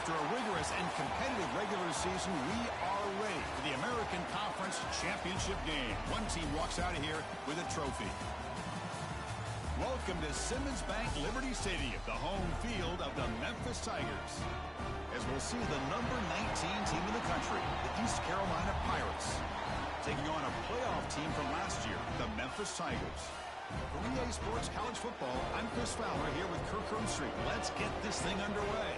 After a rigorous and competitive regular season, we are ready for the American Conference Championship game. One team walks out of here with a trophy. Welcome to Simmons Bank Liberty Stadium, the home field of the Memphis Tigers. As we'll see the number 19 team in the country, the East Carolina Pirates, taking on a playoff team from last year, the Memphis Tigers. For EA Sports College Football, I'm Chris Fowler here with Kirk Street. Let's get this thing underway.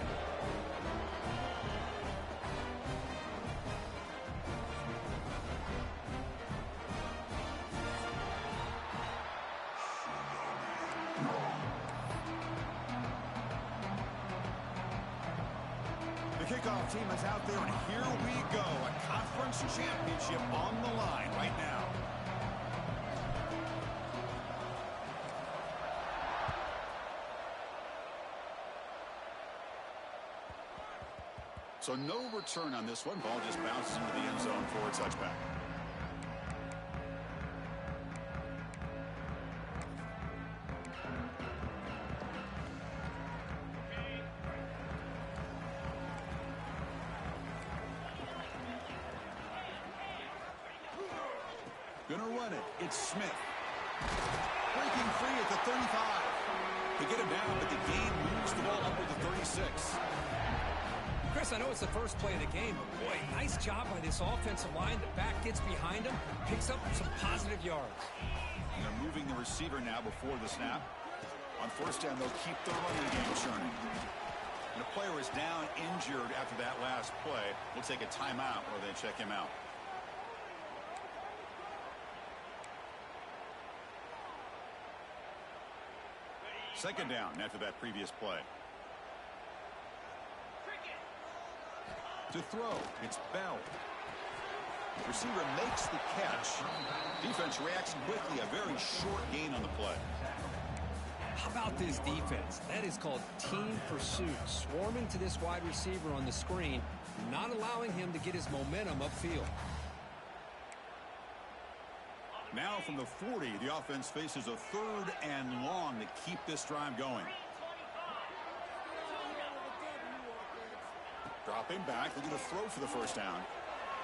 Kickoff team is out there, and here we go. A conference championship on the line right now. So no return on this one. Ball just bounces into the end zone for a touchback. Gonna run it. It's Smith. Breaking free at the 35. They get him down, but the gain moves the ball up with the 36. Chris, I know it's the first play of the game, but boy, nice job by this offensive line. The back gets behind him, picks up some positive yards. And they're moving the receiver now before the snap. On first down, they'll keep the running game churning. And a player is down injured after that last play. We'll take a timeout or they check him out. Second down after that previous play. To throw, it's Bell. Receiver makes the catch. Defense reacts quickly. A very short gain on the play. How about this defense? That is called team pursuit. Swarming to this wide receiver on the screen, not allowing him to get his momentum upfield. Now from the 40, the offense faces a 3rd and long to keep this drive going. Dropping back, looking to throw for the first down.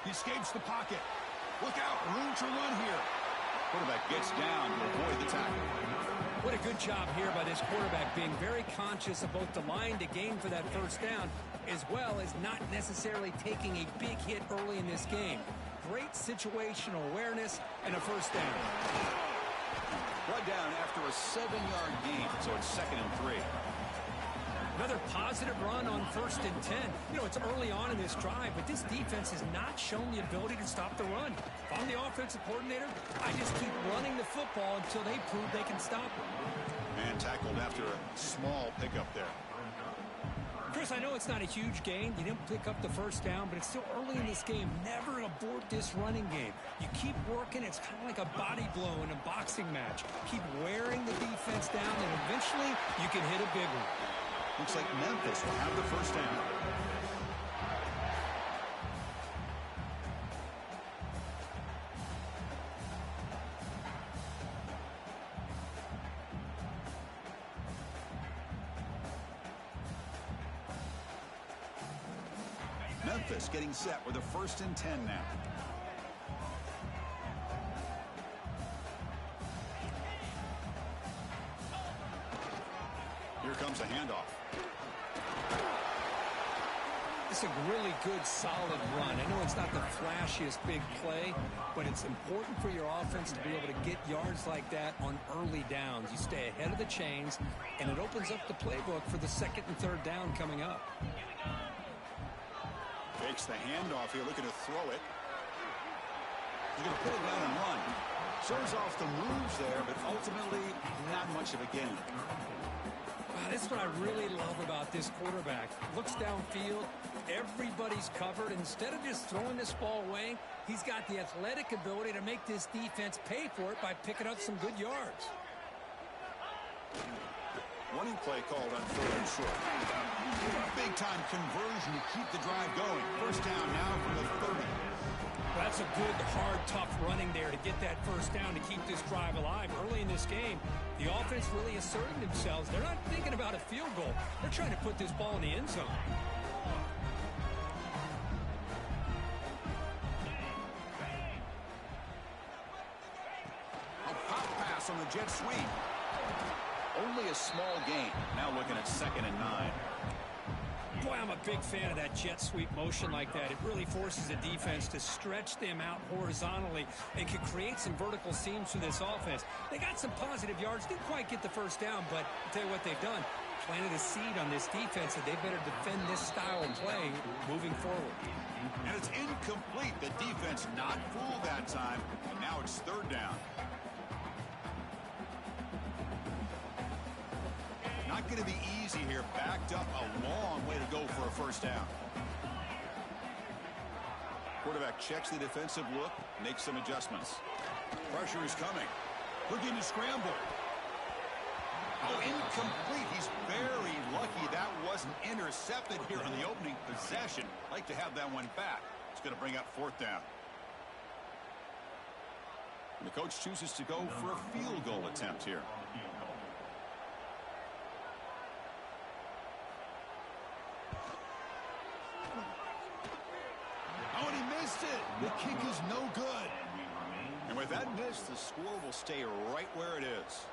He escapes the pocket. Look out, room to run here. Quarterback gets down to avoid the tackle. What a good job here by this quarterback, being very conscious of both the line to gain for that first down, as well as not necessarily taking a big hit early in this game. Great situational awareness and a first down. Brought down after a 7-yard gain, so it's 2nd and 3. Another positive run on 1st and 10. You know, it's early on in this drive, but this defense has not shown the ability to stop the run. If I'm the offensive coordinator, I just keep running the football until they prove they can stop it. And tackled after a small pickup there. Chris, I know it's not a huge gain. You didn't pick up the first down, but it's still early in this game. Never abort this running game. You keep working. It's kind of like a body blow in a boxing match. Keep wearing the defense down, and eventually you can hit a big one. Looks like Memphis will have the first down. Memphis getting set with a 1st and 10 now. Here comes a handoff. It's a really good, solid run. I know it's not the flashiest big play, but it's important for your offense to be able to get yards like that on early downs. You stay ahead of the chains, and it opens up the playbook for the 2nd and 3rd down coming up. Fakes the handoff here, looking to throw it. He's going to put it down and run. Shows off the moves there, but ultimately not much of a gain. Wow, that's what I really love about this quarterback. Looks downfield, everybody's covered. Instead of just throwing this ball away, he's got the athletic ability to make this defense pay for it by picking up some good yards. Running play called on 3rd and short. Big-time conversion to keep the drive going. First down now from the 30. Well, that's a good, hard, tough running there to get that first down to keep this drive alive. Early in this game, the offense really asserting themselves. They're not thinking about a field goal. They're trying to put this ball in the end zone. from the jet sweep. Only a small gain. Now looking at 2nd and 9. Boy, I'm a big fan of that jet sweep motion like that. It really forces the defense to stretch them out horizontally and can create some vertical seams for this offense. They got some positive yards. Didn't quite get the first down, but I'll tell you what they've done. Planted a seed on this defense that they better defend this style of play moving forward. And it's incomplete. The defense not fooled that time. And now it's 3rd down. Not going to be easy here. Backed up a long way to go for a 1st down. Quarterback checks the defensive look, makes some adjustments. Pressure is coming. Looking to scramble. Oh, incomplete. He's very lucky that wasn't intercepted here on the opening possession. Like to have that one back. It's going to bring up 4th down. And the coach chooses to go for a field goal attempt here. Oh, and he missed it. The kick is no good. And with that miss, the score will stay right where it is.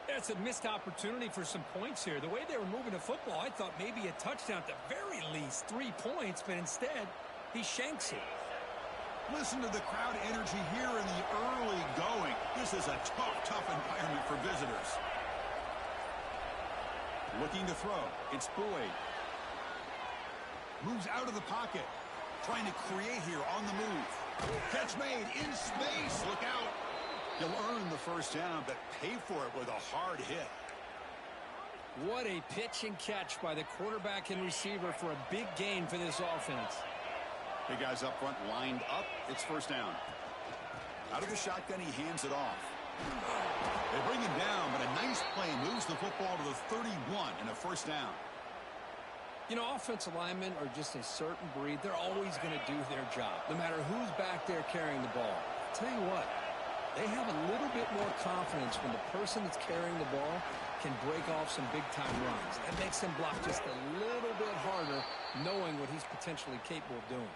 That's a missed opportunity for some points here. The way they were moving the football, I thought maybe a touchdown at the very least, 3 points, but instead, he shanks it. Listen to the crowd energy here in the early going. This is a tough environment for visitors. Looking to throw. It's Boyd. Moves out of the pocket. Trying to create here on the move. Catch made in space. Look out. He'll earn the 1st down, but pay for it with a hard hit. What a pitch and catch by the quarterback and receiver for a big gain for this offense. Big guys up front lined up. It's 1st down. Out of the shotgun, he hands it off. They bring him down, but a nice play moves the football to the 31 and a 1st down. You know, offensive linemen are just a certain breed. They're always going to do their job, no matter who's back there carrying the ball. I'll tell you what, they have a little bit more confidence when the person that's carrying the ball can break off some big-time runs. That makes them block just a little bit harder, knowing what he's potentially capable of doing.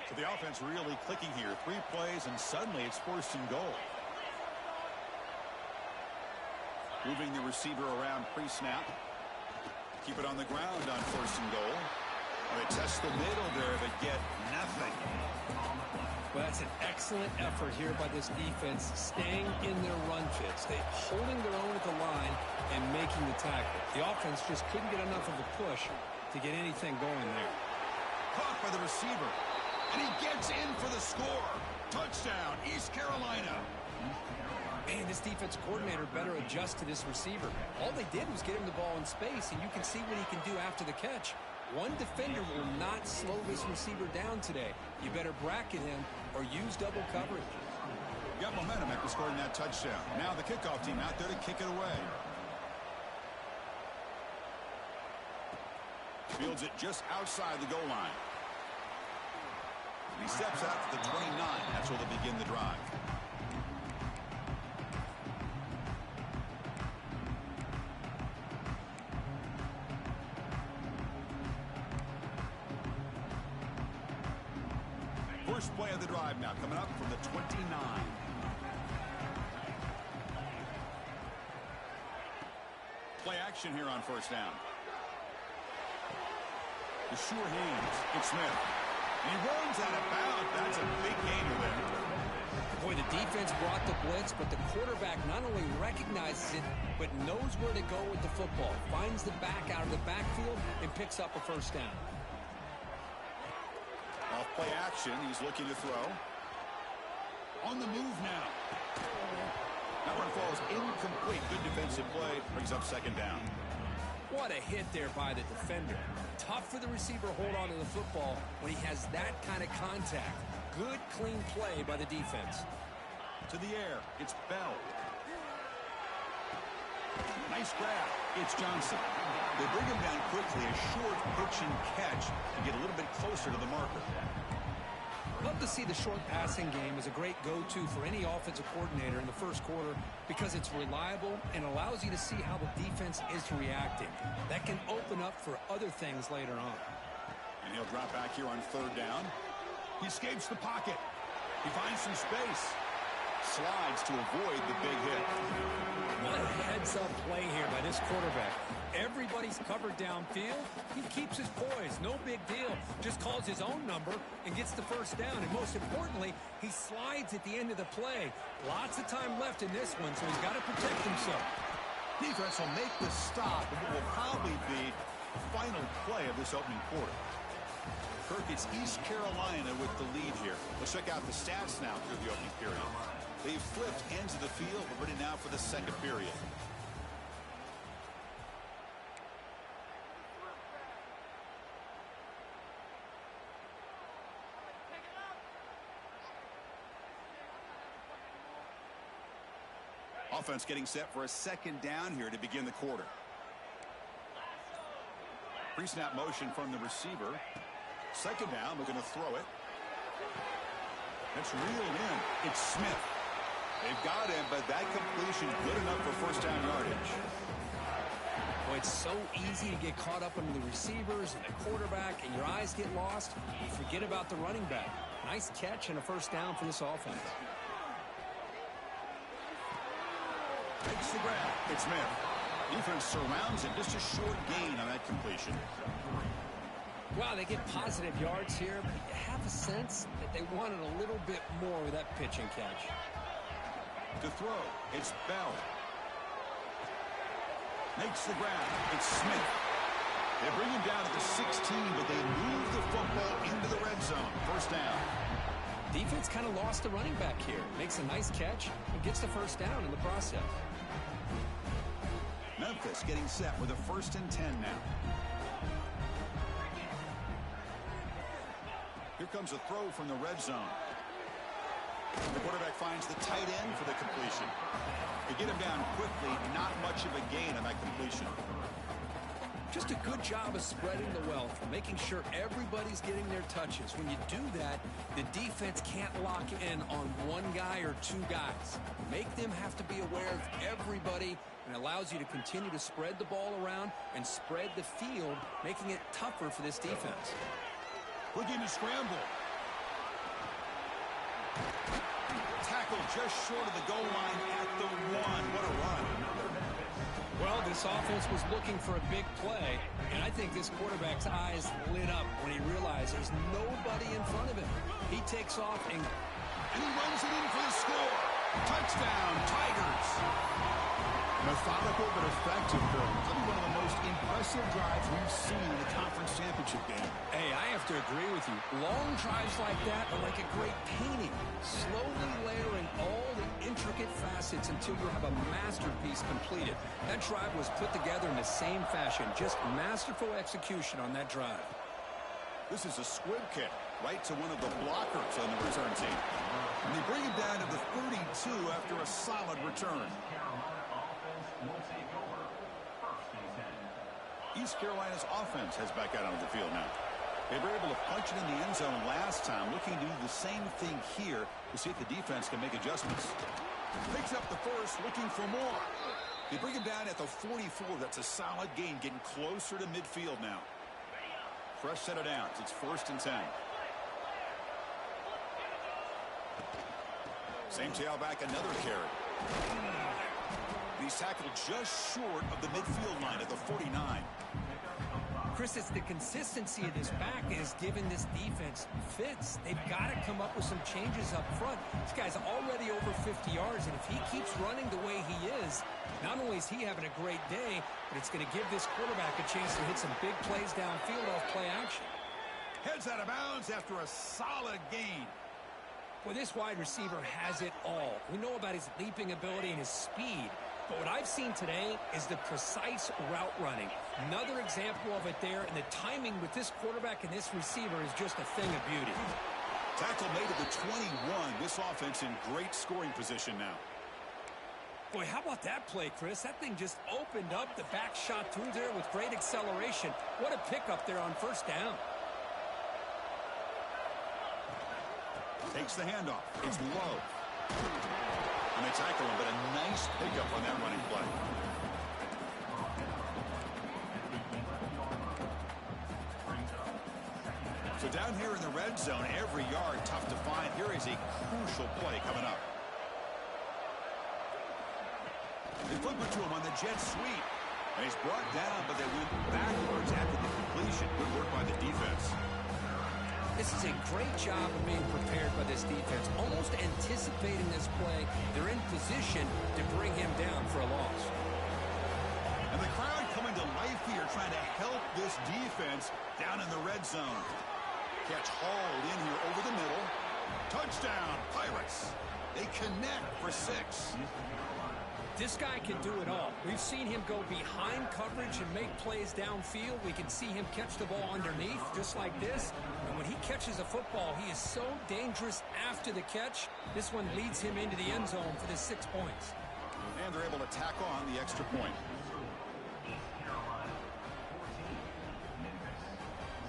So the offense really clicking here. 3 plays, and suddenly it's 1st and goal. Moving the receiver around pre-snap. Keep it on the ground on 1st and goal. They test the middle there, but get nothing. Well, that's an excellent effort here by this defense, staying in their run fits. They holding their own at the line and making the tackle. The offense just couldn't get enough of a push to get anything going there. Caught by the receiver. And he gets in for the score. Touchdown, East Carolina. Man, this defensive coordinator better adjust to this receiver. All they did was get him the ball in space, and you can see what he can do after the catch. One defender will not slow this receiver down today. You better bracket him or use double coverage. Got momentum after scoring that touchdown. Now the kickoff team out there to kick it away. Fields it just outside the goal line. He steps out to the 29. That's where they begin the drive. First play of the drive now coming up from the 29. Play action here on 1st down. The sure hands. It's Smith. And he runs out of bounds. That's a big gainer there. Boy, the defense brought the blitz, but the quarterback not only recognizes it, but knows where to go with the football. Finds the back out of the backfield and picks up a 1st down. Off play action. He's looking to throw. On the move now. That one falls incomplete. Good defensive play. Brings up 2nd down. What a hit there by the defender. Tough for the receiver to hold on to the football when he has that kind of contact. Good, clean play by the defense. To the air. It's Bell. Nice grab. It's Johnson. They bring him down quickly. A short pitch and catch to get a little bit closer to the marker. Love to see the short passing game as a great go-to for any offensive coordinator in the first quarter because it's reliable and allows you to see how the defense is reacting. That can open up for other things later on. And he'll drop back here on 3rd down. He escapes the pocket. He finds some space. Slides to avoid the big hit. What a heads-up play here by this quarterback. Everybody's covered downfield. He keeps his poise. No big deal. Just calls his own number and gets the first down. And most importantly, he slides at the end of the play. Lots of time left in this one, so he's got to protect himself. Defense will make the stop in what will probably be the final play of this opening quarter. Kirk, it's East Carolina with the lead here. Let's check out the stats now through the opening period. They've flipped ends of the field. We're ready now for the second period. Offense getting set for a second down here to begin the quarter. Pre-snap motion from the receiver. Second down, we're going to throw it. That's reeled in. It's Smith. They've got him, but that completion good enough for first down yardage. Boy, it's so easy to get caught up under the receivers and the quarterback, and your eyes get lost. You forget about the running back. Nice catch and a first down for this offense. Takes the grab. It's Smith. Defense surrounds him. Just a short gain on that completion. Wow, they get positive yards here, but you have a sense that they wanted a little bit more with that pitch and catch. To throw, it's Bell. Makes the grab. It's Smith. They bring him down at the 16, but they move the football into the red zone. First down. Defense kind of lost the running back here. Makes a nice catch and gets the first down in the process. Memphis getting set with a 1st and 10 now. Here comes a throw from the red zone. The quarterback finds the tight end for the completion. They get him down quickly, not much of a gain on that completion. Just a good job of spreading the wealth, making sure everybody's getting their touches. When you do that, the defense can't lock in on one guy or two guys. Make them have to be aware of everybody, and allows you to continue to spread the ball around and spread the field, making it tougher for this defense. Looking to scramble. Tackle just short of the goal line at the 1. What a run. Well, this offense was looking for a big play, and I think this quarterback's eyes lit up when he realized there's nobody in front of him. He takes off and he runs it in for the score. Touchdown, Tigers. Methodical but effective, Bill. Probably one of the most impressive drives we've seen in the conference championship game. Hey, I have to agree with you. Long drives like that are like a great painting, slowly layering all the intricate facets until you have a masterpiece completed. That drive was put together in the same fashion, just masterful execution on that drive. This is a squib kick right to one of the blockers on the return team. And they bring him down to the 32 after a solid return. East Carolina's offense heads back out onto the field now. They were able to punch it in the end zone last time, looking to do the same thing here to see if the defense can make adjustments. Picks up the first, looking for more. They bring him down at the 44. That's a solid gain, getting closer to midfield now. Fresh set of downs. It's 1st and 10. Same tailback, another carry. He's tackled just short of the midfield line at the 49. Chris, it's the consistency of this back that has given this defense fits. They've got to come up with some changes up front. This guy's already over 50 yards, and if he keeps running the way he is, not only is he having a great day, but it's going to give this quarterback a chance to hit some big plays downfield off play action. Heads out of bounds after a solid gain. Well, this wide receiver has it all. We know about his leaping ability and his speed. But what I've seen today is the precise route running. Another example of it there, and the timing with this quarterback and this receiver is just a thing of beauty. Tackle made at the 21. This offense in great scoring position now. Boy, how about that play, Chris? That thing just opened up. The back shot through there with great acceleration. What a pickup there on first down. Takes the handoff. It's low. And they tackle him, but a nice pickup on that running play. So down here in the red zone, every yard tough to find. Here is a crucial play coming up. They flip it to him on the jet sweep. And he's brought down, but they went backwards after the completion. Good work by the defense. This is a great job of being prepared by this defense. Almost anticipating this play. They're in position to bring him down for a loss. And the crowd coming to life here, trying to help this defense down in the red zone. Catch hauled in here over the middle. Touchdown, Pirates. They connect for 6. This guy can do it all. We've seen him go behind coverage and make plays downfield. We can see him catch the ball underneath, just like this. And when he catches a football, he is so dangerous after the catch. This one leads him into the end zone for the 6 points. And they're able to tack on the extra point.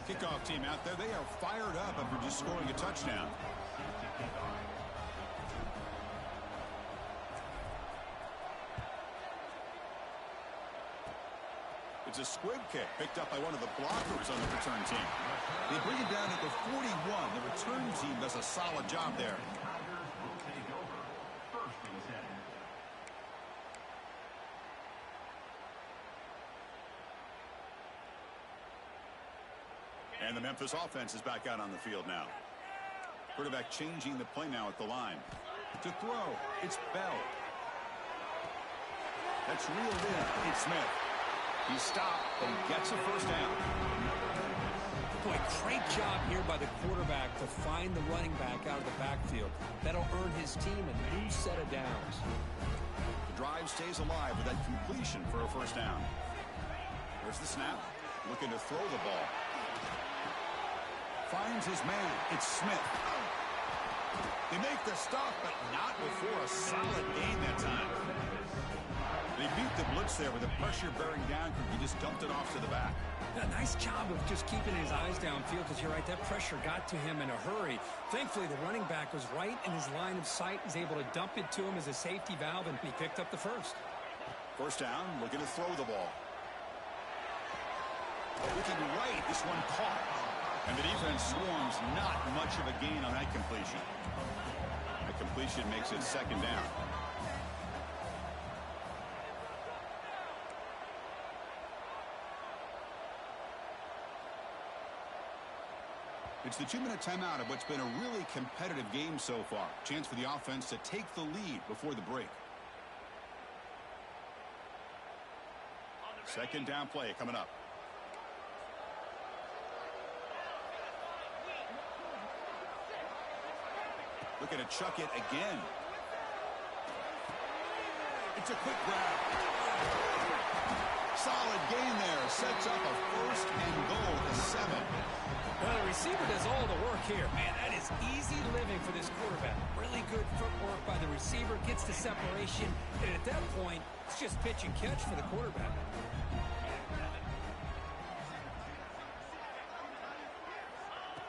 Kickoff team out there, they are fired up after just scoring a touchdown. It's a squib kick picked up by one of the blockers on the return team. They bring it down at the 41. The return team does a solid job there. And the Memphis offense is back out on the field now. Quarterback changing the play now at the line. To throw, it's Bell. That's reeled in. It's Smith. He stopped, but he gets a first down. Boy, great job here by the quarterback to find the running back out of the backfield. That'll earn his team a new set of downs. The drive stays alive with that completion for a first down. There's the snap. Looking to throw the ball. Finds his man. It's Smith. They make the stop, but not before a solid gain that time. They beat the blitz there with the pressure bearing down. He just dumped it off to the back. A nice job of just keeping his eyes downfield, because you're right, that pressure got to him in a hurry. Thankfully, the running back was right in his line of sight. He's able to dump it to him as a safety valve, and he picked up the first. First down, looking to throw the ball. Looking right, this one caught. And the defense swarms, not much of a gain on that completion. The completion makes it second down. It's the 2-minute timeout of what's been a really competitive game so far. Chance for the offense to take the lead before the break. Second down play coming up. Looking to chuck it again. It's a quick grab. Solid gain there. Sets up a first and goal to 7. Well, the receiver does all the work here. Man, that is easy living for this quarterback. Really good footwork by the receiver. Gets the separation. And at that point, it's just pitch and catch for the quarterback.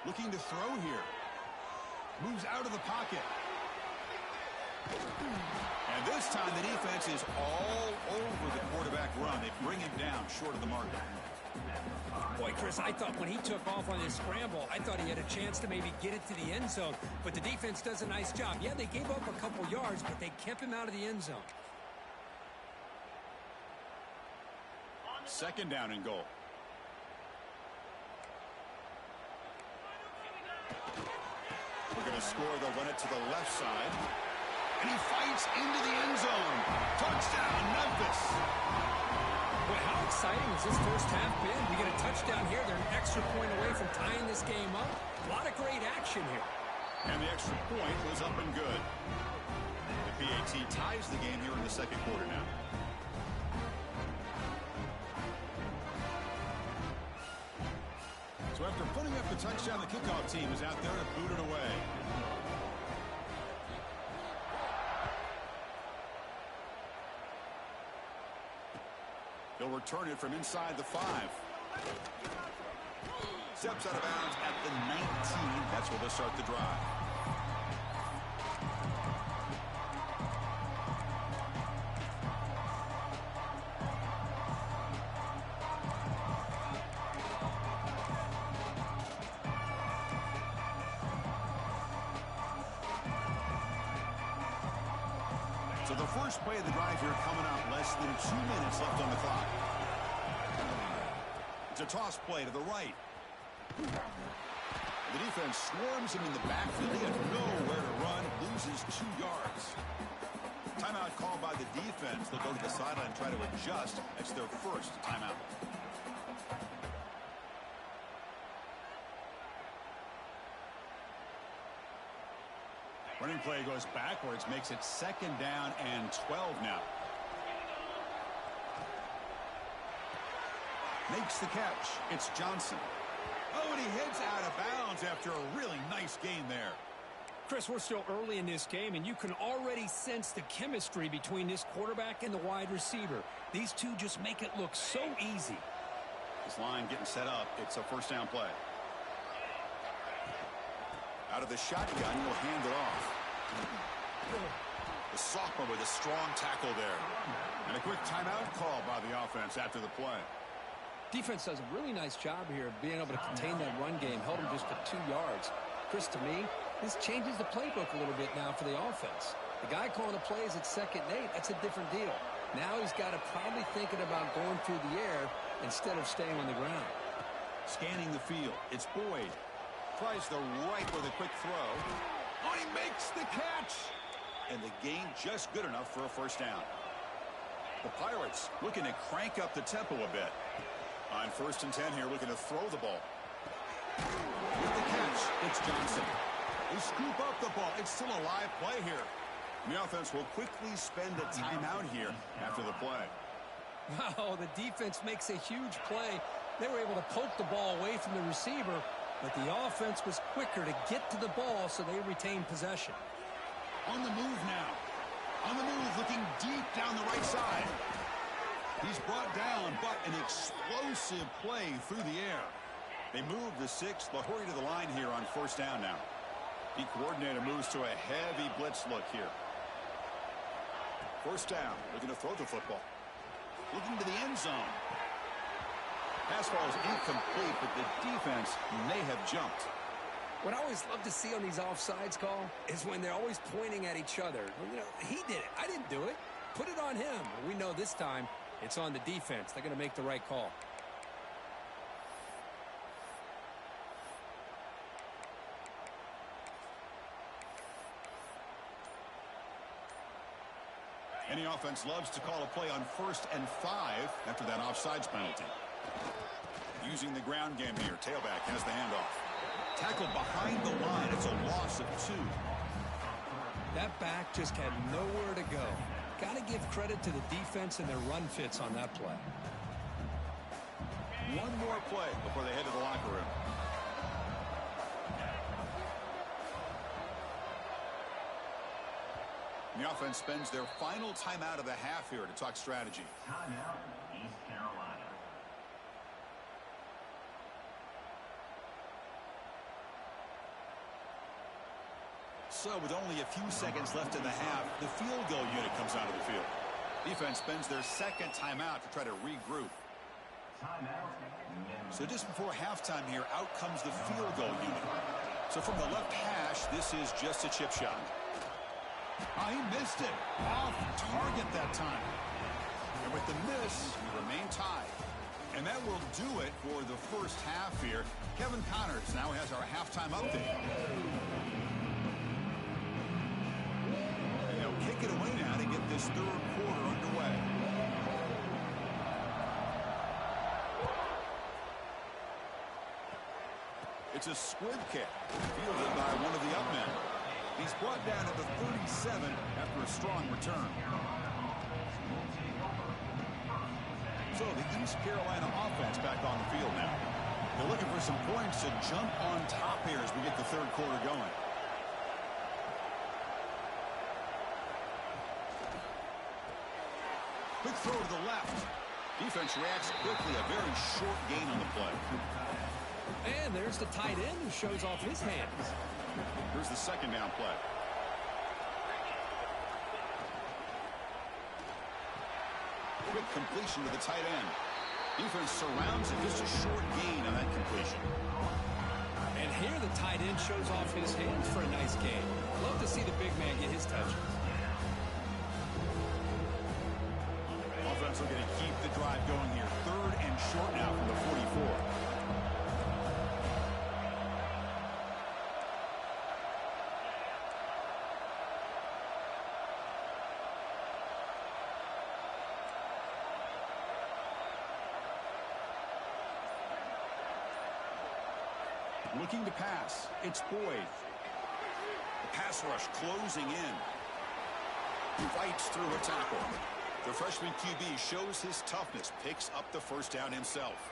Looking to throw here. Moves out of the pocket. And this time the defense is all over the quarterback run. They bring him down short of the mark. Boy, Chris, I thought when he took off on this scramble, I thought he had a chance to maybe get it to the end zone. But the defense does a nice job. Yeah, they gave up a couple yards, but they kept him out of the end zone. Second down and goal. We're going to score. They'll run it to the left side. And he fights into the end zone. Touchdown, Memphis. Boy, how exciting has this first half been? We get a touchdown here. They're an extra point away from tying this game up. A lot of great action here. And the extra point was up and good. The PAT ties the game here in the second quarter now. So after putting up the touchdown, the kickoff team is out there to boot it away. He'll return it from inside the 5. Steps out of bounds at the 19. That's where they'll start the drive. So the first play of the drive here coming up, less than 2 minutes left on the clock. It's a toss play to the right. The defense swarms him in the backfield. He has nowhere to run, loses 2 yards. Timeout called by the defense. They'll go to the sideline and try to adjust. It's their first timeout. Running play goes backwards, makes it 2nd down and 12 now. Makes the catch. It's Johnson. Oh, and he heads out of bounds after a really nice gain there. Chris, we're still early in this game, and you can already sense the chemistry between this quarterback and the wide receiver. These two just make it look so easy. This line getting set up. It's a first down play. Out of the shotgun, he'll hand it off. The sophomore with a strong tackle there. And a quick timeout call by the offense after the play. Defense does a really nice job here of being able to contain that run game, held him just to 2 yards. Chris, to me, this changes the playbook a little bit now for the offense. The guy calling the plays at 2nd and 8, that's a different deal. Now he's got to probably thinking about going through the air instead of staying on the ground. Scanning the field, it's Boyd. Tries the right with a quick throw. Oh, he makes the catch! And the gain just good enough for a first down. The Pirates looking to crank up the tempo a bit. On 1st and 10 here, looking to throw the ball. With the catch, it's Johnson. They scoop up the ball. It's still a live play here. The offense will quickly spend a timeout here after the play. Wow, the defense makes a huge play. They were able to poke the ball away from the receiver, but the offense was quicker to get to the ball, so they retained possession. On the move now. On the move, looking deep down the right side. He's brought down, but an explosive play through the air. They move the 6. They'll hurry to the line here on 1st down now. The coordinator moves to a heavy blitz look here. 1st down, looking to throw the football. Looking to the end zone. Pass ball is incomplete, but the defense may have jumped. What I always love to see on these offsides call is when they're always pointing at each other. You know, he did it. I didn't do it. Put it on him. We know this time it's on the defense. They're going to make the right call. Any offense loves to call a play on 1st and 5 after that offsides penalty. Using the ground game here. Tailback has the handoff. Tackled behind the line. It's a loss of 2. That back just had nowhere to go. Got to give credit to the defense and their run fits on that play. One more play before they head to the locker room. The offense spends their final timeout of the half here to talk strategy. Timeout, East Carolina. So with only a few seconds left in the half, the field goal unit comes out of the field. Defense spends their 2nd timeout to try to regroup. So just before halftime here, out comes the field goal unit. So from the left hash, this is just a chip shot. Oh, he missed it. Off target that time. And with the miss, we remain tied. And that will do it for the first half here. Kevin Connors now has our halftime update. And they'll kick it away now to get this 3rd quarter underway. It's a squib kick, fielded by one of the up men. He's brought down at the 37 after a strong return. So the East Carolina offense back on the field now. They're looking for some points to jump on top here as we get the 3rd quarter going. Quick throw to the left. Defense reacts quickly. A very short gain on the play. And there's the tight end who shows off his hands. Here's the 2nd down play. Quick completion to the tight end. Defense surrounds it. Just a short gain on that completion. And here the tight end shows off his hands for a nice gain. Love to see the big man get his touches. looking to keep the drive going here. 3rd and short now from the 44. Looking to pass. It's Boyd. The pass rush closing in. Fights through a tackle. The freshman QB shows his toughness. Picks up the first down himself.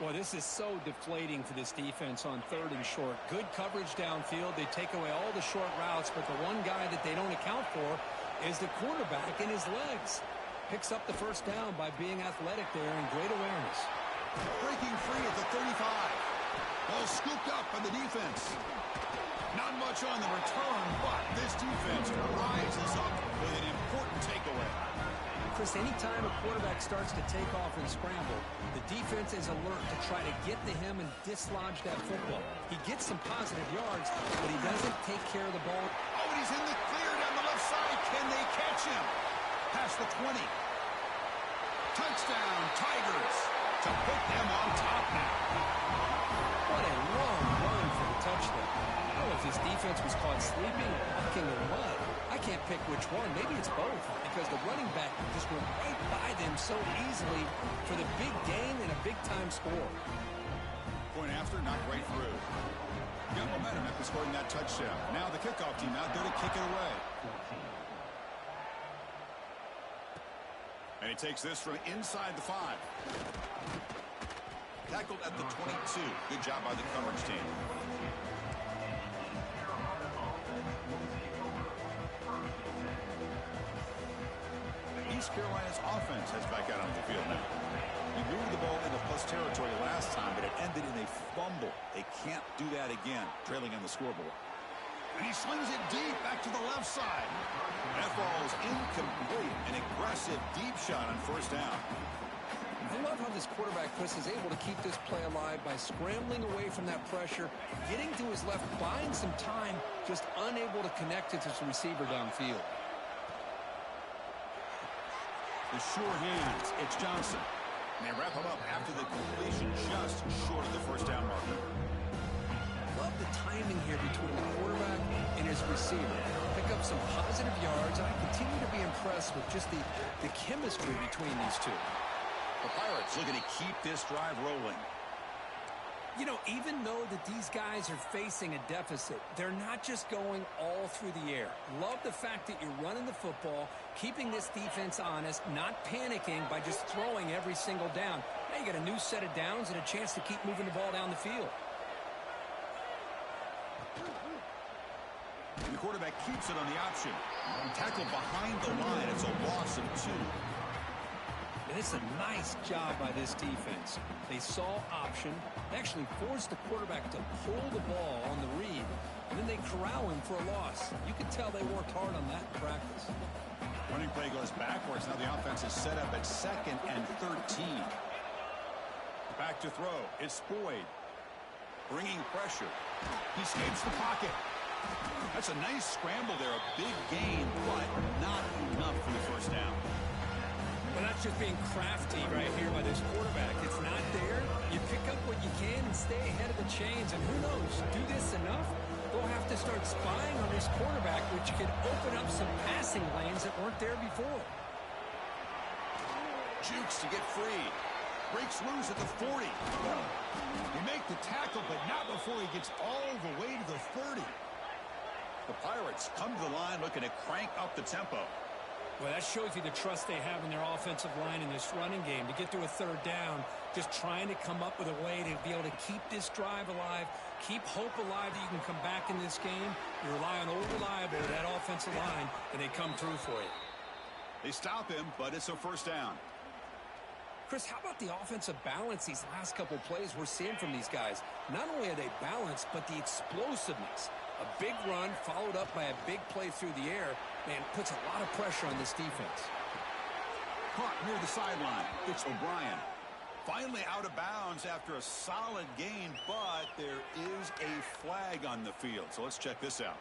Boy, this is so deflating for this defense on 3rd and short. Good coverage downfield. They take away all the short routes, but the one guy that they don't account for is the quarterback and his legs. Picks up the first down by being athletic there and great awareness. Breaking free at the 35. Ball scooped up by the defense. Not much on the return, but this defense rises up with an important takeaway. Chris, anytime a quarterback starts to take off and scramble, the defense is alert to try to get to him and dislodge that football. He gets some positive yards, but he doesn't take care of the ball. Oh, and he's in the clear down the left side. Can they catch him? Past the 20. Touchdown, Tigers, to put them on top now. What a long run for the touchdown. I don't know if this defense was caught sleeping, walking, or what. I can't pick which one. Maybe it's both, because the running back just went right by them so easily for the big gain and a big-time score. Point after, not right through. Got momentum after scoring that touchdown. Now the kickoff team out there to kick it away. And he takes this from inside the 5. Tackled at the 22. Good job by the coverage team. East Carolina's offense has back out on the field now. He moved the ball into plus territory last time, but it ended in a fumble. They can't do that again, trailing on the scoreboard. And he slings it deep back to the left side. That ball is incomplete. An aggressive deep shot on first down. I love how this quarterback, Chris, is able to keep this play alive by scrambling away from that pressure, getting to his left, buying some time, just unable to connect it to his receiver downfield. The sure hands. It's Johnson. And they wrap him up after the completion just short of the first down marker. Love the timing here between the quarterback and his receiver. Pick up some positive yards, and I continue to be impressed with just the chemistry between these two. The Pirates looking to keep this drive rolling. You know, even though that these guys are facing a deficit, they're not just going all through the air. Love the fact that you're running the football, keeping this defense honest, not panicking by just throwing every single down. Now you got a new set of downs and a chance to keep moving the ball down the field. The quarterback keeps it on the option. Tackled behind the line. It's a loss of 2. And it's a nice job by this defense. They saw option, actually forced the quarterback to pull the ball on the read, and then they corral him for a loss. You can tell they worked hard on that in practice. Running play goes backwards. Now the offense is set up at 2nd and 13. Back to throw. It's Boyd. Bringing pressure. He escapes the pocket. That's a nice scramble there. A big gain, but not enough for the first down. Well, that's just being crafty right here by this quarterback. It's not there. You pick up what you can and stay ahead of the chains. And who knows, do this enough, they'll have to start spying on this quarterback, which could open up some passing lanes that weren't there before. Jukes to get free. Breaks loose at the 40. He make the tackle, but not before he gets all the way to the 30. The Pirates come to the line looking to crank up the tempo. Well, that shows you the trust they have in their offensive line in this running game. To get to a 3rd down, just trying to come up with a way to be able to keep this drive alive, keep hope alive that you can come back in this game. You rely on old reliable, that offensive line, and they come through for you. They stop him, but it's a first down. Chris, how about the offensive balance these last couple plays we're seeing from these guys? Not only are they balanced, but the explosiveness. A big run followed up by a big play through the air, man, puts a lot of pressure on this defense. Caught near the sideline. It's O'Brien. Finally out of bounds after a solid gain, but there is a flag on the field. So let's check this out.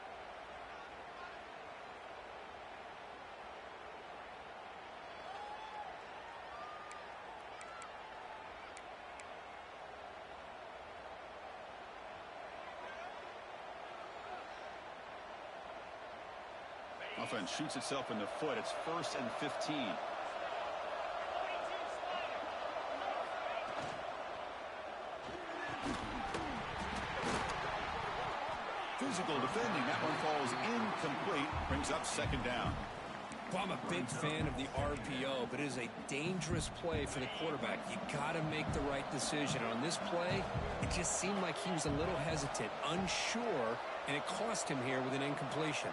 Offense shoots itself in the foot. It's 1st and 15. Physical defending. That one falls incomplete. Brings up 2nd down. Well, I'm a big fan of the RPO, but it is a dangerous play for the quarterback. You got to make the right decision. On this play, it just seemed like he was a little hesitant, unsure, and it cost him here with an incompletion.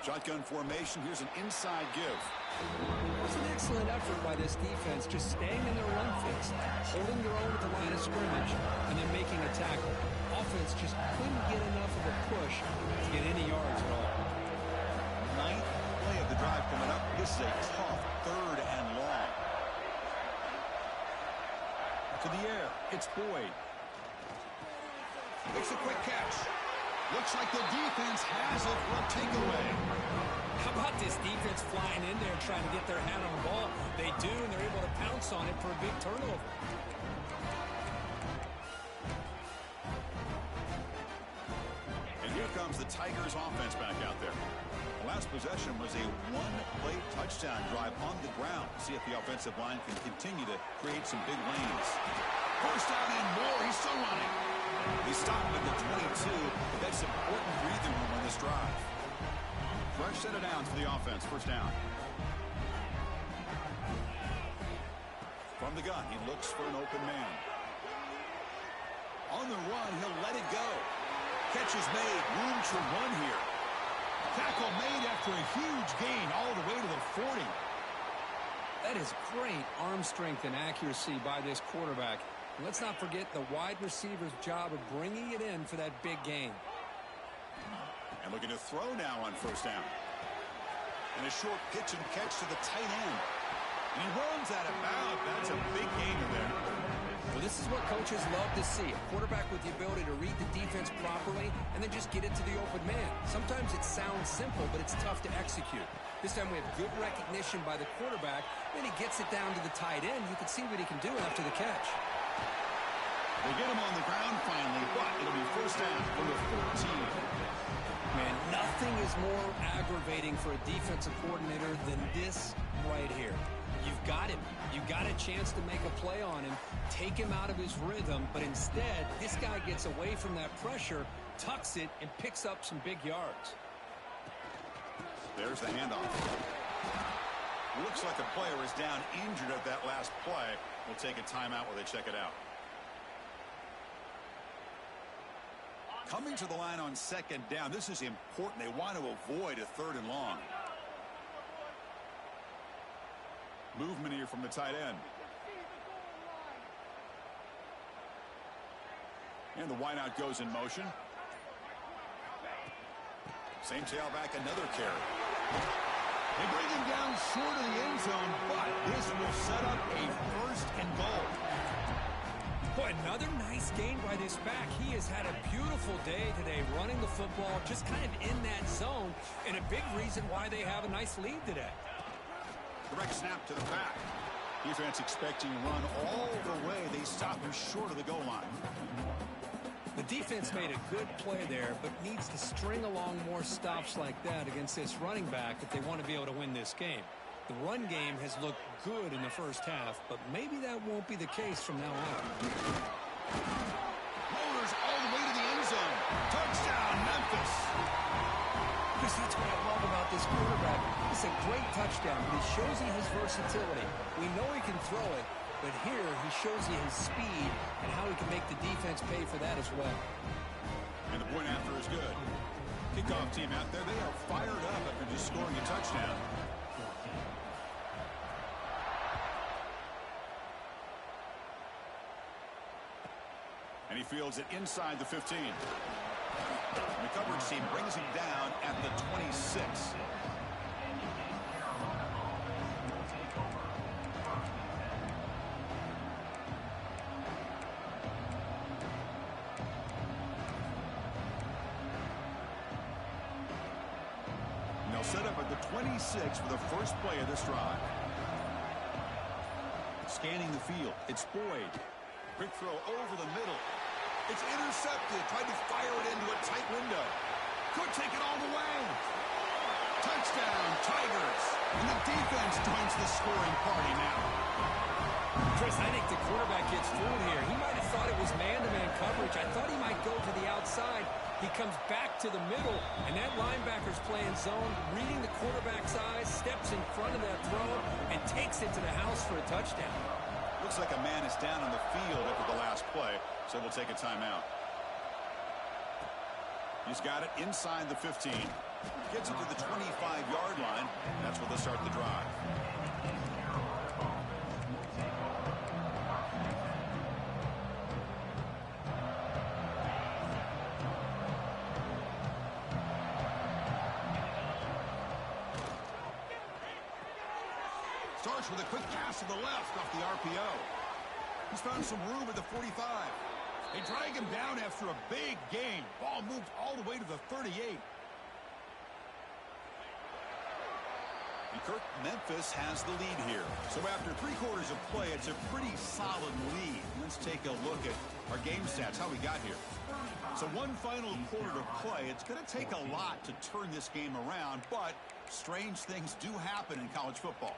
Shotgun formation. Here's an inside give. It was an excellent effort by this defense, just staying in their run fix, holding their own at the line of scrimmage, and then making a tackle. Offense just couldn't get enough of a push to get any yards at all. 9th play of the drive coming up. This is a tough 3rd and long. To the air. It's Boyd. Makes a quick catch. Looks like the defense has it for a takeaway. How about this defense flying in there trying to get their hand on the ball? They do, and they're able to pounce on it for a big turnover. And here comes the Tigers offense back out there. The last possession was a one-play touchdown drive on the ground. See if the offensive line can continue to create some big lanes. 1st down and more. He's still running. He stopped at the 22, but that's important breathing room on this drive. Fresh set of downs for the offense. 1st down. From the gun, he looks for an open man. On the run, he'll let it go. Catch is made. Room to run here. Tackle made after a huge gain all the way to the 40. That is great arm strength and accuracy by this quarterback. And let's not forget the wide receiver's job of bringing it in for that big gain. And looking to throw now on 1st down. And a short pitch and catch to the tight end. And he runs out of bounds. That's a big gain in there. Well, this is what coaches love to see. A quarterback with the ability to read the defense properly and then just get it to the open man. Sometimes it sounds simple, but it's tough to execute. This time we have good recognition by the quarterback. Then he gets it down to the tight end. You can see what he can do after the catch. They get him on the ground finally, but it'll be 1st down from the 14. Man, nothing is more aggravating for a defensive coordinator than this right here. You've got him. You've got a chance to make a play on him, take him out of his rhythm, but instead, this guy gets away from that pressure, tucks it, and picks up some big yards. There's the handoff. Looks like a player is down injured at that last play. We'll take a timeout while they check it out. Coming to the line on 2nd down. This is important. They want to avoid a 3rd and long. Movement here from the tight end. And the wideout goes in motion. Same tailback, another carry. They bring him down short of the end zone, but this will set up a 1st and goal. Boy, another nice gain by this back. He has had a beautiful day today running the football, just kind of in that zone, and a big reason why they have a nice lead today. Direct snap to the back. Defense expecting to run all the way. They stop him short of the goal line. The defense made a good play there, but needs to string along more stops like that against this running back if they want to be able to win this game. The run game has looked good in the 1st half, but maybe that won't be the case from now on. Rollers all the way to the end zone. Touchdown, Memphis. Because that's what I love about this quarterback. It's a great touchdown, but he shows you his versatility. We know he can throw it, but here he shows you his speed and how he can make the defense pay for that as well. And the point after is good. Kickoff team out there, they are fired up after just scoring a touchdown. And he fields it inside the 15. And the coverage team brings him down at the 26. And they'll set up at the 26 for the first play of this drive. Scanning the field, it's Boyd. Quick throw over the middle. It's intercepted. Tried to fire it into a tight window. Could take it all the way. Touchdown, Tigers. And the defense joins the scoring party now. Chris, I think the quarterback gets fooled here. He might have thought it was man-to-man coverage. I thought he might go to the outside. He comes back to the middle, and that linebacker's playing zone, reading the quarterback's eyes, steps in front of that throw, and takes it to the house for a touchdown. Looks like a man is down on the field after the last play, so we'll take a timeout. He's got it inside the 15. Gets it to the 25-yard line. That's where they'll start the drive. Starts with a quick pass to the left off the RPO. He's found some room at the 45. They drag him down after a big gain. Ball moved all the way to the 38. And Kirk, Memphis has the lead here. So after 3 quarters of play, it's a pretty solid lead. Let's take a look at our game stats, how we got here. So one final quarter to play. It's going to take a lot to turn this game around, but strange things do happen in college football.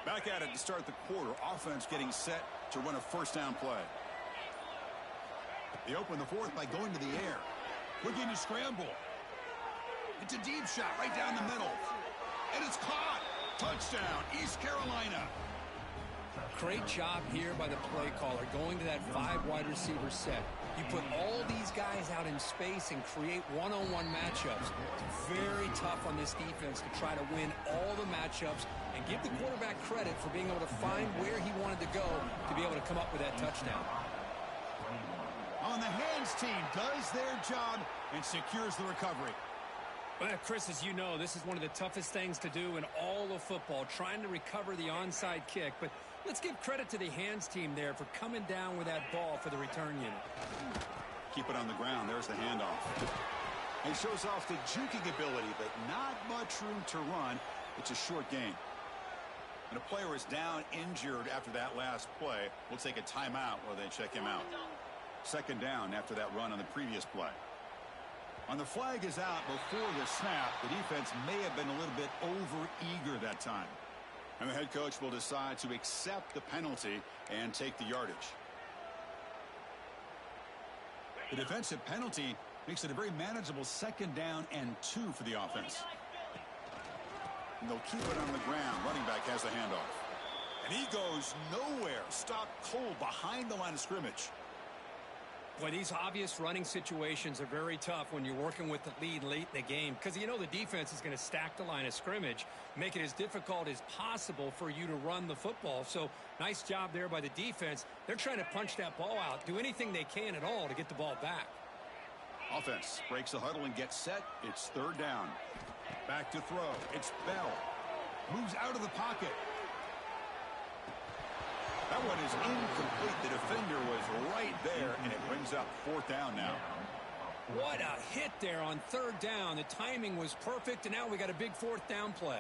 Back at it to start the quarter. Offense getting set to run a first down play. They open the fourth by going to the air. Looking to scramble. It's a deep shot right down the middle. And it's caught. Touchdown, East Carolina. Great job here by the play caller, going to that 5 wide receiver set. You put all these guys out in space and create one-on-one matchups. It's very tough on this defense to try to win all the matchups and give the quarterback credit for being able to find where he wanted to go to be able to come up with that touchdown. On the hands team does their job and secures the recovery. Well, Chris, as you know, this is one of the toughest things to do in all of football, trying to recover the onside kick. But let's give credit to the hands team there for coming down with that ball for the return unit. Keep it on the ground. There's the handoff. He shows off the juking ability, but not much room to run. It's a short game. And a player is down injured after that last play. We'll take a timeout while they check him out. Second down after that run on the previous play. On the flag is out before the snap. The defense may have been a little bit over-eager that time. And the head coach will decide to accept the penalty and take the yardage. The defensive penalty makes it a very manageable second down and 2 for the offense. And they'll keep it on the ground. Running back has the handoff. And he goes nowhere. Stopped cold behind the line of scrimmage. Boy, these obvious running situations are very tough when you're working with the lead late in the game, because you know the defense is going to stack the line of scrimmage, make it as difficult as possible for you to run the football. So nice job there by the defense. They're trying to punch that ball out, do anything they can at all to get the ball back. Offense breaks the huddle and gets set. It's third down. Back to throw. It's Bell. Moves out of the pocket. That one is incomplete. The defender was right there, and it brings up fourth down now. What a hit there on third down. The timing was perfect, and now we got a big fourth down play.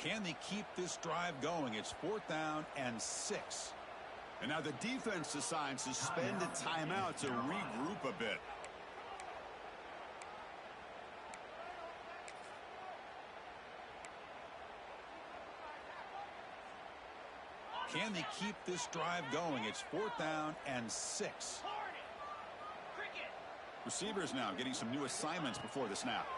Can they keep this drive going? It's fourth down and 6. And now the defense decides to spend a timeout to regroup a bit. Can they keep this drive going? It's fourth down and 6. Receivers now getting some new assignments before the snap.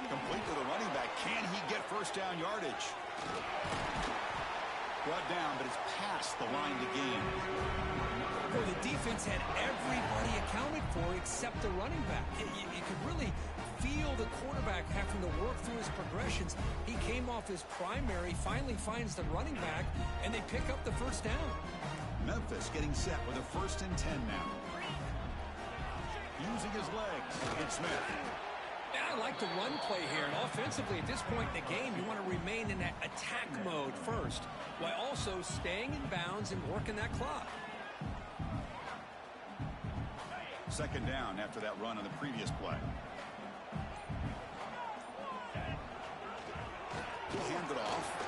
Complete to the running back. Can he get first down yardage? Brought down, but it's past the line to gain. Well, the defense had everybody accounted for except the running back. You could really feel the quarterback having to work through his progressions. He came off his primary, finally finds the running back, and they pick up the first down. Memphis getting set with a 1st and 10 now. Using his legs. It's Smith. Yeah, I like the run play here. And offensively, at this point in the game, you want to remain in that attack mode first, while also staying in bounds and working that clock. Second down after that run on the previous play. He'll hand it off.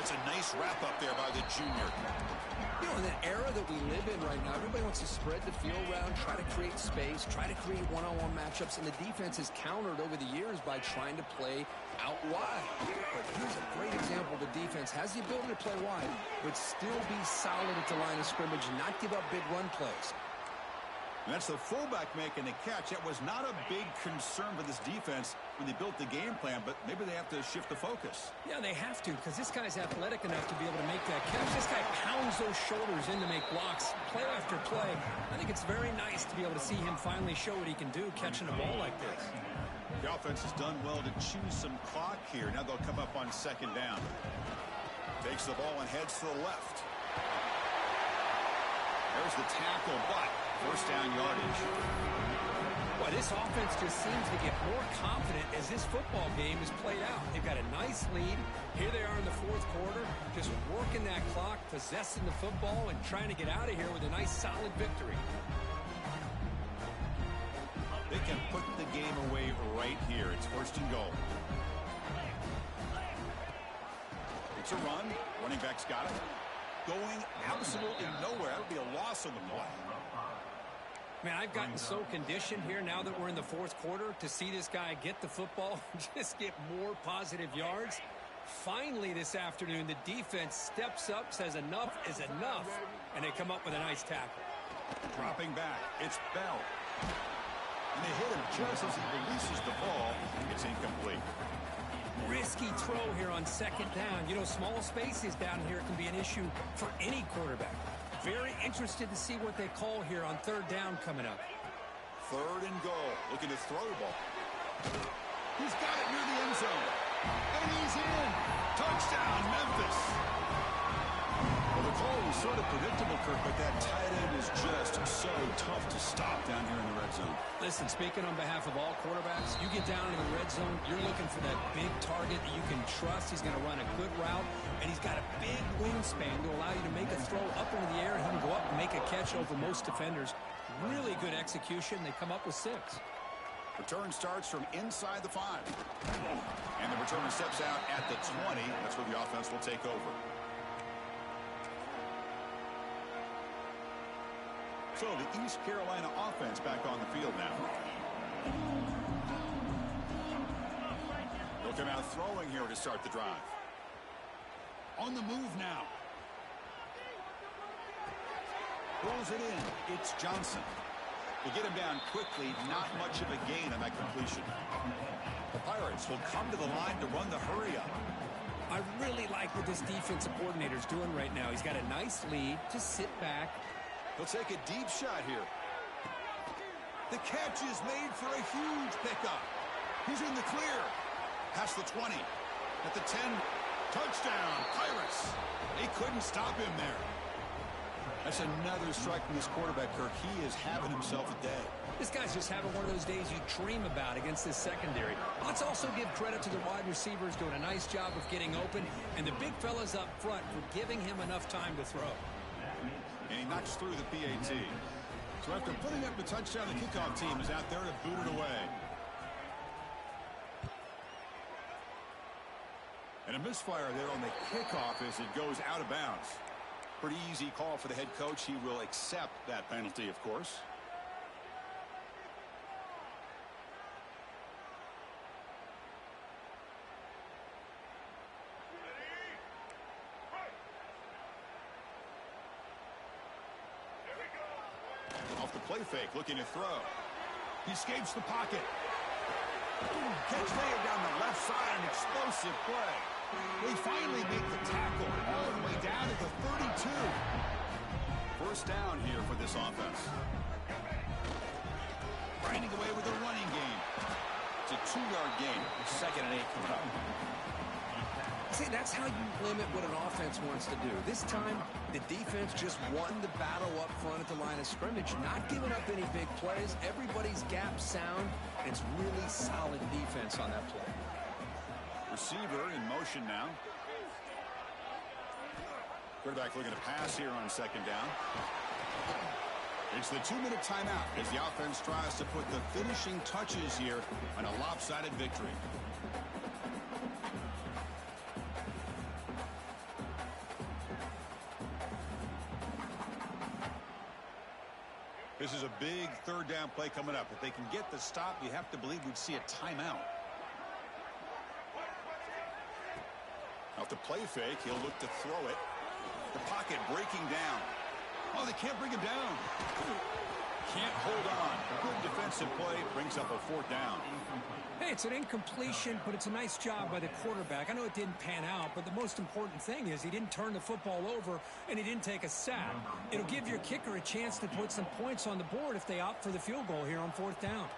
It's a nice wrap up there by the junior. You know, in the era that we live in right now, everybody wants to spread the field around, try to create space, try to create one-on-one matchups, and the defense has countered over the years by trying to play out wide. But here's a great example. The defense has the ability to play wide, but still be solid at the line of scrimmage and not give up big run plays. And that's the fullback making the catch. That was not a big concern for this defense when they built the game plan, but maybe they have to shift the focus. Yeah, they have to, because this guy's athletic enough to be able to make that catch. This guy pounds those shoulders in to make blocks, play after play. I think it's very nice to be able to see him finally show what he can do catching a ball like this. The offense has done well to choose some clock here. Now they'll come up on second down. Takes the ball and heads to the left. There's the tackle, but first down yardage. Well, this offense just seems to get more confident as this football game is played out. They've got a nice lead. Here they are in the fourth quarter, just working that clock, possessing the football, and trying to get out of here with a nice, solid victory. They can put the game away right here. It's first and goal. It's a run. Running back's got it. Going absolutely nowhere. That would be a loss on the play. Man, I've gotten so conditioned here now that we're in the fourth quarter to see this guy get the football and just get more positive yards. Finally this afternoon, the defense steps up, says enough is enough, and they come up with a nice tackle. Dropping back, it's Bell. And they hit him just as he releases the ball. It's incomplete. Risky throw here on second down. You know, small spaces down here can be an issue for any quarterback. Very interested to see what they call here on third down coming up. Third and goal. Looking to throw the ball. He's got it near the end zone. And he's in. Touchdown, Memphis. Well, the call was sort of predictable, Kirk, but that tight end is just so tough to stop down here in the red zone. Listen, speaking on behalf of all quarterbacks, you get down in the red zone, you're looking for that big target that you can trust. He's going to run a good route, and he's got a big wingspan to allow you to make a throw up into the air. He can go up and make a catch over most defenders. Really good execution. They come up with 6. Return starts from inside the 5. And the returner steps out at the 20. That's where the offense will take over. So the East Carolina offense back on the field now. They'll come out throwing here to start the drive. On the move now. Rolls it in. It's Johnson. They get him down quickly. Not much of a gain on that completion. The Pirates will come to the line to run the hurry up. I really like what this defensive coordinator is doing right now. He's got a nice lead. Just sit back. He'll take a deep shot here. The catch is made for a huge pickup. He's in the clear. Past the 20. At the 10. Touchdown, Pirates. They couldn't stop him there. That's another strike from this quarterback, Kirk. He is having himself a day. This guy's just having one of those days you dream about against this secondary. But let's also give credit to the wide receivers doing a nice job of getting open, and the big fellas up front for giving him enough time to throw. And he knocks through the PAT. So after putting up the touchdown, the kickoff team is out there to boot it away. And a misfire there on the kickoff as it goes out of bounds. Pretty easy call for the head coach. He will accept that penalty, of course. Off the play fake, looking to throw. He escapes the pocket. Catch there down the left side, an explosive play. They finally make the tackle all the way down to the 32. First down here for this offense. Grinding away with a running game. It's a 2-yard gain. 2nd and 8 coming up. See, that's how you limit what an offense wants to do. This time, the defense just won the battle up front at the line of scrimmage, not giving up any big plays. Everybody's gap sound, and it's really solid defense on that play. Receiver in motion now. Quarterback looking to pass here on second down. It's the 2-minute timeout as the offense tries to put the finishing touches here on a lopsided victory. This is a big third down play coming up. If they can get the stop, you have to believe we'd see a timeout. Off the play fake, he'll look to throw it. The pocket breaking down. Oh, they can't bring him down. Can't hold on. Good defensive play brings up a 4th down. Hey, it's an incompletion, but it's a nice job by the quarterback. I know it didn't pan out, but the most important thing is he didn't turn the football over and he didn't take a sack. It'll give your kicker a chance to put some points on the board if they opt for the field goal here on 4th down.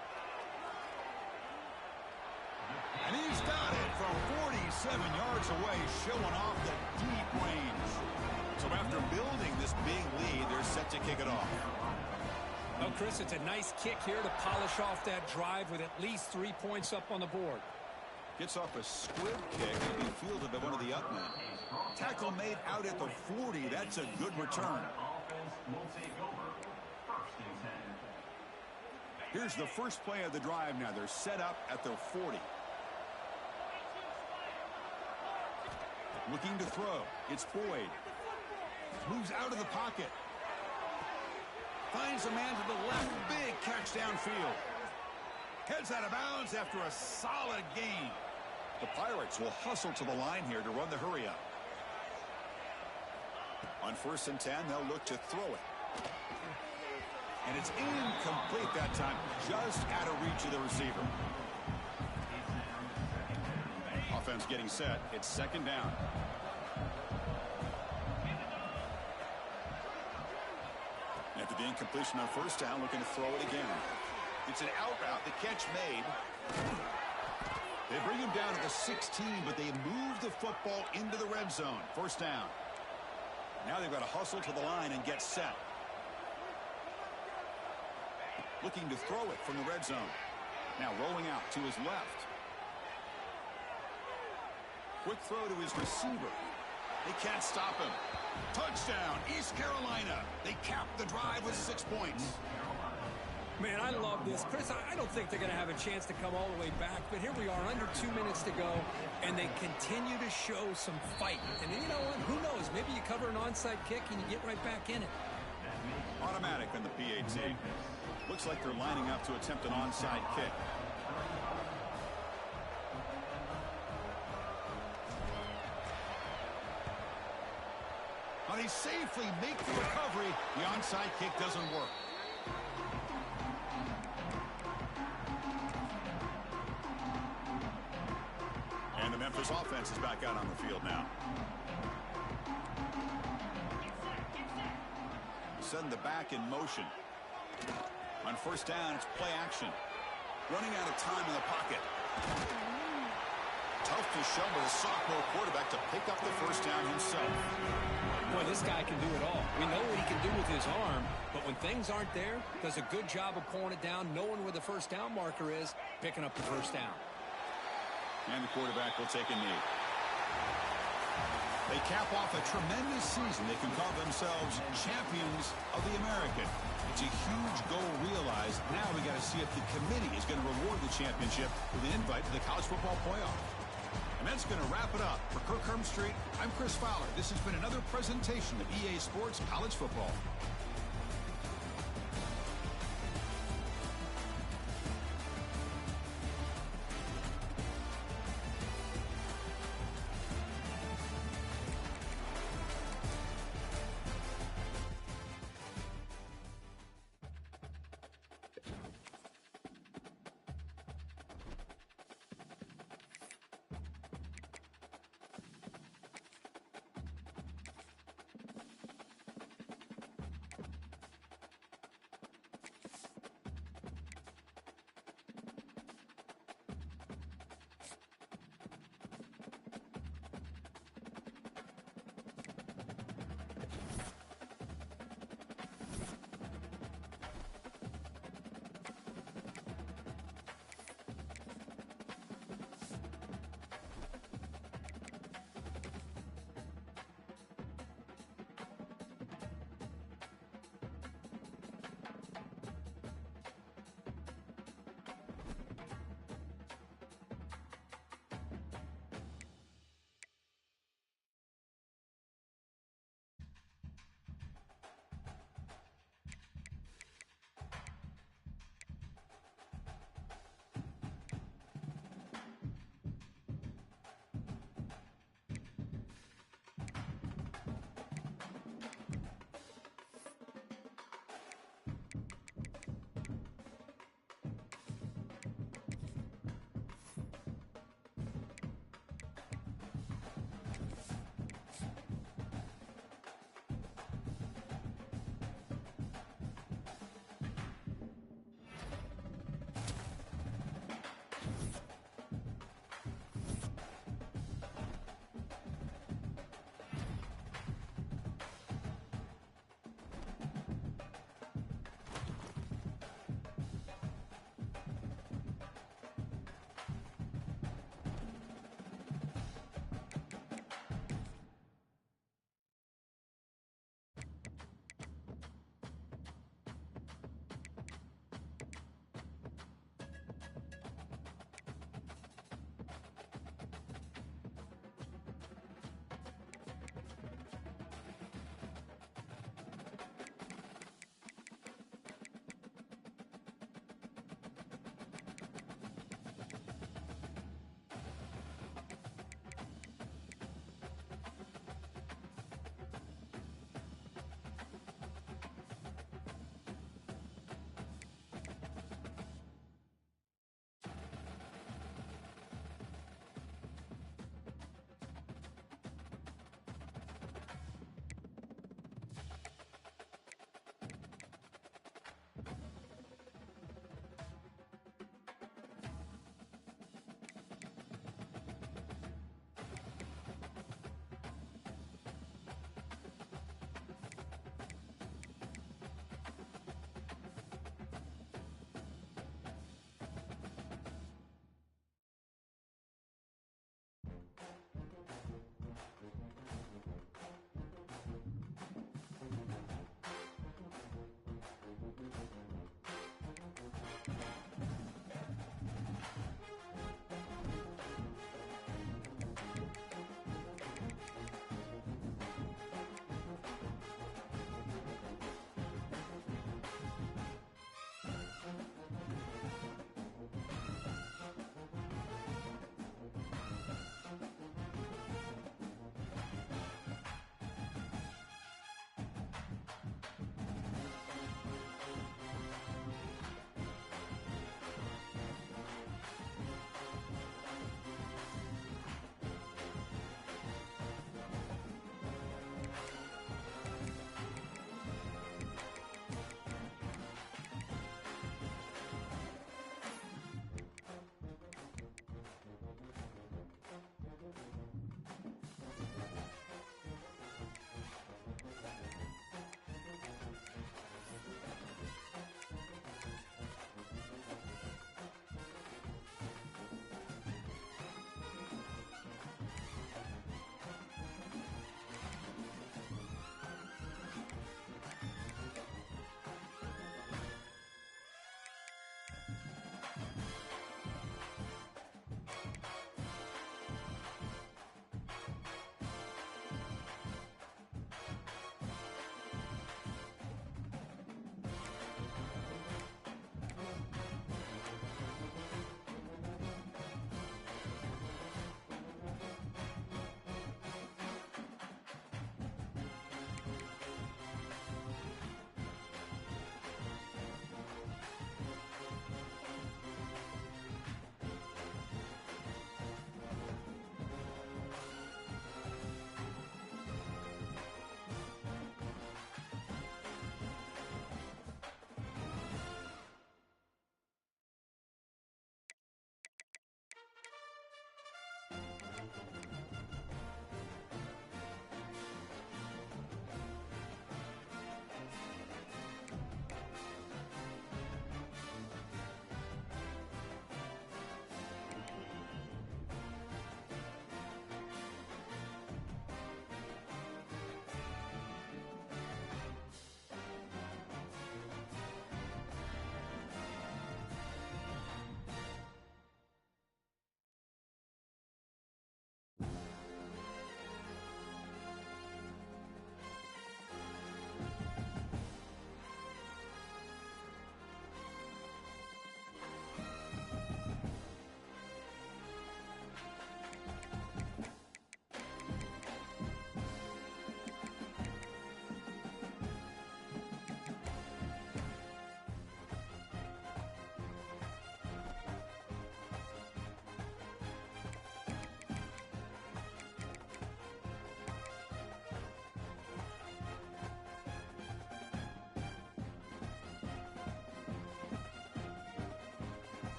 And he's got it from 47 yards away, showing off the deep range. So after building this big lead, they're set to kick it off. Well, Chris, it's a nice kick here to polish off that drive with at least 3 points up on the board. Gets off a squib kick and be fielded by one of the up men. Tackle made out at the 40. That's a good return. Here's the first play of the drive now. They're set up at their 40. Looking to throw. It's Boyd. Moves out of the pocket. Finds a man to the left. Big catch downfield. Heads out of bounds after a solid gain. The Pirates will hustle to the line here to run the hurry up. On 1st and 10, they'll look to throw it. And it's incomplete that time. Just out of reach of the receiver. Offense getting set. It's 2nd down. After the incompletion on 1st down, looking to throw it again. It's an out route. The catch made. They bring him down to the 16, but they move the football into the red zone. 1st down. Now they've got to hustle to the line and get set. Looking to throw it from the red zone. Now rolling out to his left. Quick throw to his receiver. They can't stop him. Touchdown, East Carolina. They cap the drive with 6 points. Man, I love this. Chris, I don't think they're going to have a chance to come all the way back, but here we are, under 2 minutes to go, and they continue to show some fight. And you know what? Who knows? Maybe you cover an onside kick and you get right back in it. Automatic on the PAT. Looks like they're lining up to attempt an onside kick. Now they safely make the recovery. The onside kick doesn't work. And the Memphis offense is back out on the field now. Send the back in motion. On 1st down, it's play action. Running out of time in the pocket. Tough to show with a sophomore quarterback to pick up the 1st down himself. Boy, this guy can do it all. We know what he can do with his arm, but when things aren't there, does a good job of pulling it down, knowing where the 1st down marker is, picking up the 1st down. And the quarterback will take a knee. They cap off a tremendous season. They can call themselves champions of the American. It's a huge goal realized. Now we got to see if the committee is going to reward the championship with an invite to the college football playoff. And that's going to wrap it up. For Kirk Street, I'm Chris Fowler. This has been another presentation of EA Sports College Football.